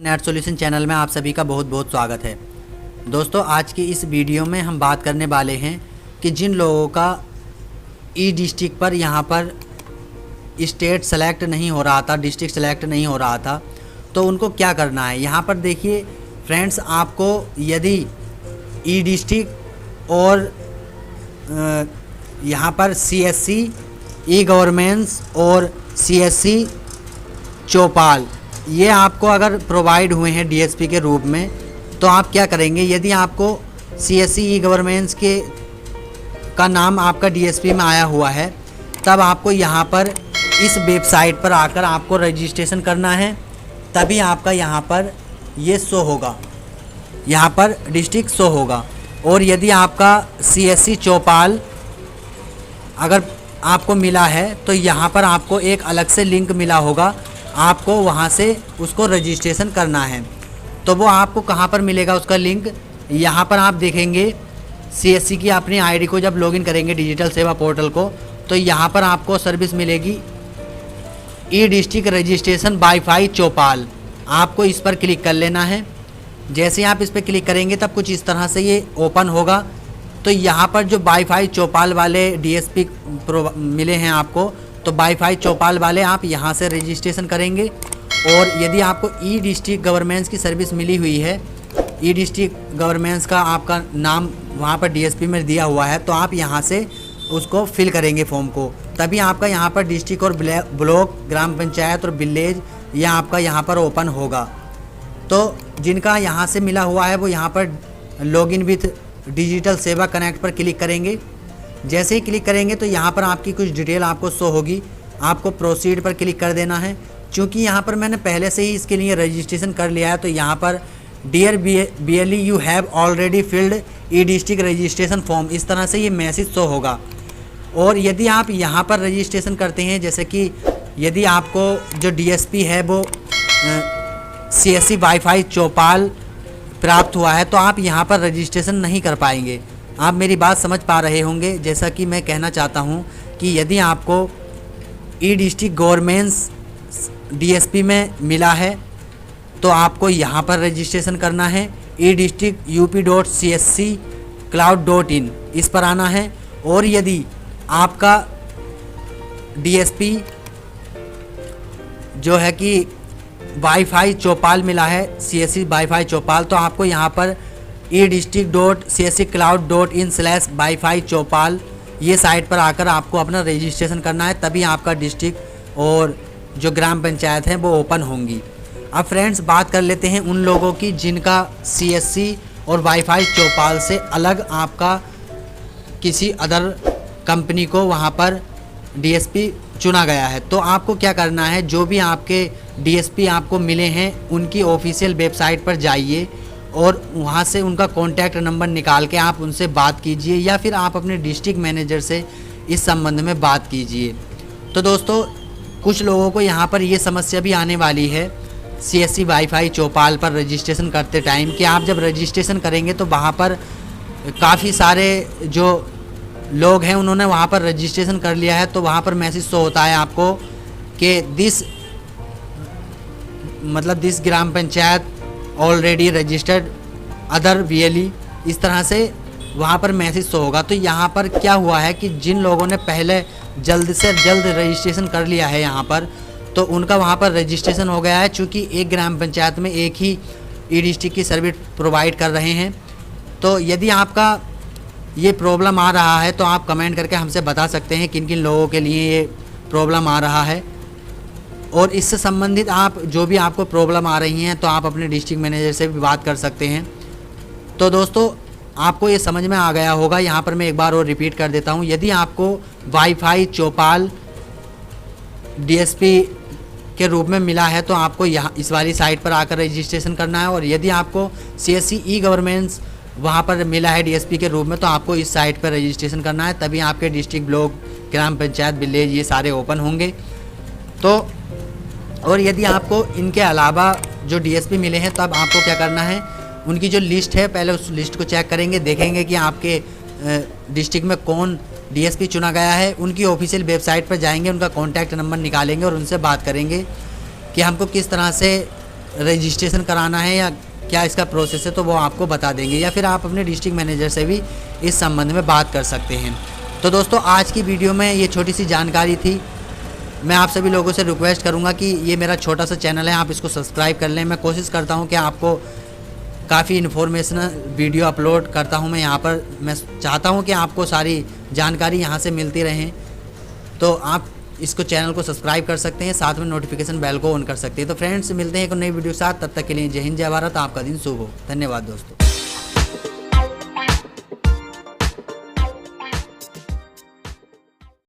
Net solution channel में आप सभी का बहुत बहुत स्वागत है। दोस्तों, आज की इस वीडियो में हम बात करने वाले हैं कि जिन लोगों का ई डिस्ट्रिक्ट पर यहाँ पर स्टेट सेलेक्ट नहीं हो रहा था, डिस्ट्रिक्ट सेलेक्ट नहीं हो रहा था, तो उनको क्या करना है। यहाँ पर देखिए फ्रेंड्स, आपको यदि ई डिस्ट्रिक्ट और यहाँ पर CSC ई गवर्नेंस और CSC चौपाल ये आपको अगर प्रोवाइड हुए हैं DSP के रूप में, तो आप क्या करेंगे। यदि आपको CSC ई गवर्नेंस के का नाम आपका DSP में आया हुआ है, तब आपको यहाँ पर इस वेबसाइट पर आकर आपको रजिस्ट्रेशन करना है, तभी आपका यहाँ पर ये शो होगा, यहाँ पर डिस्ट्रिक्ट शो होगा। और यदि आपका CSC चौपाल अगर आपको मिला है, तो यहाँ पर आपको एक अलग से लिंक मिला होगा, आपको वहाँ से उसको रजिस्ट्रेशन करना है। तो वो आपको कहाँ पर मिलेगा उसका लिंक, यहाँ पर आप देखेंगे CSC की अपनी आईडी को जब लॉगिन करेंगे डिजिटल सेवा पोर्टल को, तो यहाँ पर आपको सर्विस मिलेगी ई डिस्ट्रिक्ट रजिस्ट्रेशन वाईफाई चौपाल। आपको इस पर क्लिक कर लेना है। जैसे ही आप इस पर क्लिक करेंगे तब कुछ इस तरह से ये ओपन होगा। तो यहाँ पर जो वाईफाई चौपाल वाले DSP मिले हैं आपको, तो वाईफाई चौपाल वाले आप यहाँ से रजिस्ट्रेशन करेंगे। और यदि आपको ई डिस्ट्रिक्ट गवर्नेंस की सर्विस मिली हुई है, ई डिस्ट्रिक्ट गवर्नेंस का आपका नाम वहाँ पर DSP में दिया हुआ है, तो आप यहाँ से उसको फिल करेंगे फॉर्म को, तभी आपका यहाँ पर डिस्ट्रिक्ट और ब्लॉक, ग्राम पंचायत और विलेज यह आपका यहाँ पर ओपन होगा। तो जिनका यहाँ से मिला हुआ है वो यहाँ पर लॉगिन विथ डिजिटल सेवा कनेक्ट पर क्लिक करेंगे। जैसे ही क्लिक करेंगे तो यहाँ पर आपकी कुछ डिटेल आपको शो होगी, आपको प्रोसीड पर क्लिक कर देना है। क्योंकि यहाँ पर मैंने पहले से ही इसके लिए रजिस्ट्रेशन कर लिया है, तो यहाँ पर dear BLE you have already filled e district registration form, इस तरह से ये मैसेज शो होगा। और यदि आप यहाँ पर रजिस्ट्रेशन करते हैं, जैसे कि यदि आपको जो DSP है वो CSC वाईफाई चौपाल प्राप्त हुआ है, तो आप यहाँ पर रजिस्ट्रेशन नहीं कर पाएंगे। आप मेरी बात समझ पा रहे होंगे। जैसा कि मैं कहना चाहता हूँ कि यदि आपको ई डिस्ट्रिक्ट गवर्नेंस DSP में मिला है, तो आपको यहाँ पर रजिस्ट्रेशन करना है। ई डिस्ट्रिक्ट up.csccloud.in इस पर आना है। और यदि आपका DSP जो है कि वाईफाई चौपाल मिला है, CSC वाईफाई चौपाल, तो आपको यहाँ पर e-district.csccloud.in/वाईफाई चौपाल ये साइट पर आकर आपको अपना रजिस्ट्रेशन करना है, तभी आपका डिस्ट्रिक्ट और जो ग्राम पंचायत है वो ओपन होंगी। अब फ्रेंड्स, बात कर लेते हैं उन लोगों की जिनका CSC और वाईफाई चौपाल से अलग आपका किसी अदर कंपनी को वहाँ पर DSP चुना गया है। तो आपको क्या करना है, जो भी आपके DSP आपको मिले हैं उनकी ऑफिशियल वेबसाइट पर जाइए और वहाँ से उनका कॉन्टैक्ट नंबर निकाल के आप उनसे बात कीजिए, या फिर आप अपने डिस्ट्रिक्ट मैनेजर से इस संबंध में बात कीजिए। तो दोस्तों, कुछ लोगों को यहाँ पर ये समस्या भी आने वाली है CSC वाईफाई चौपाल पर रजिस्ट्रेशन करते टाइम, कि आप जब रजिस्ट्रेशन करेंगे तो वहाँ पर काफ़ी सारे जो लोग हैं उन्होंने वहाँ पर रजिस्ट्रेशन कर लिया है, तो वहाँ पर मैसेज शो होता है आपको कि this gram panchayat already registered other BLE, इस तरह से वहाँ पर मैसेज शो होगा। तो यहाँ पर क्या हुआ है कि जिन लोगों ने पहले जल्द से जल्द रजिस्ट्रेशन कर लिया है यहाँ पर, तो उनका वहाँ पर रजिस्ट्रेशन हो गया है। चूँकि एक ग्राम पंचायत में एक ही ई डिस्ट्रिक्ट की सर्विस प्रोवाइड कर रहे हैं। तो यदि आपका ये प्रॉब्लम आ रहा है, तो आप कमेंट करके हमसे बता सकते हैं किन किन लोगों के लिए ये प्रॉब्लम आ रहा है। और इससे संबंधित आप जो भी आपको प्रॉब्लम आ रही हैं, तो आप अपने डिस्ट्रिक्ट मैनेजर से भी बात कर सकते हैं। तो दोस्तों, आपको ये समझ में आ गया होगा। यहाँ पर मैं एक बार और रिपीट कर देता हूँ। यदि आपको वाईफाई चौपाल DSP के रूप में मिला है, तो आपको यहाँ इस वाली साइट पर आकर रजिस्ट्रेशन करना है। और यदि आपको CSC ई गवर्नेंस वहाँ पर मिला है DSP के रूप में, तो आपको इस साइट पर रजिस्ट्रेशन करना है, तभी आपके डिस्ट्रिक्ट, ब्लॉक, ग्राम पंचायत, विलेज ये सारे ओपन होंगे। तो और यदि आपको इनके अलावा जो DSP मिले हैं, तब आपको क्या करना है, उनकी जो लिस्ट है पहले उस लिस्ट को चेक करेंगे, देखेंगे कि आपके डिस्ट्रिक्ट में कौन DSP चुना गया है। उनकी ऑफिशियल वेबसाइट पर जाएंगे, उनका कॉन्टैक्ट नंबर निकालेंगे और उनसे बात करेंगे कि हमको किस तरह से रजिस्ट्रेशन कराना है या क्या इसका प्रोसेस है, तो वो आपको बता देंगे, या फिर आप अपने डिस्ट्रिक्ट मैनेजर से भी इस संबंध में बात कर सकते हैं। तो दोस्तों आज की वीडियो में ये छोटी सी जानकारी थी। मैं आप सभी लोगों से रिक्वेस्ट करूंगा कि ये मेरा छोटा सा चैनल है, आप इसको सब्सक्राइब कर लें। मैं कोशिश करता हूं कि आपको काफ़ी इन्फॉर्मेशनल वीडियो अपलोड करता हूं मैं यहाँ पर। मैं चाहता हूं कि आपको सारी जानकारी यहाँ से मिलती रहें। तो आप इसको चैनल को सब्सक्राइब कर सकते हैं, साथ में नोटिफिकेशन बेल को ऑन कर सकते हैं। तो फ्रेंड्स मिलते हैं एक नई वीडियो के साथ, तब तक के लिए जय हिंद जय भारत। आपका दिन शुभ हो। धन्यवाद दोस्तों।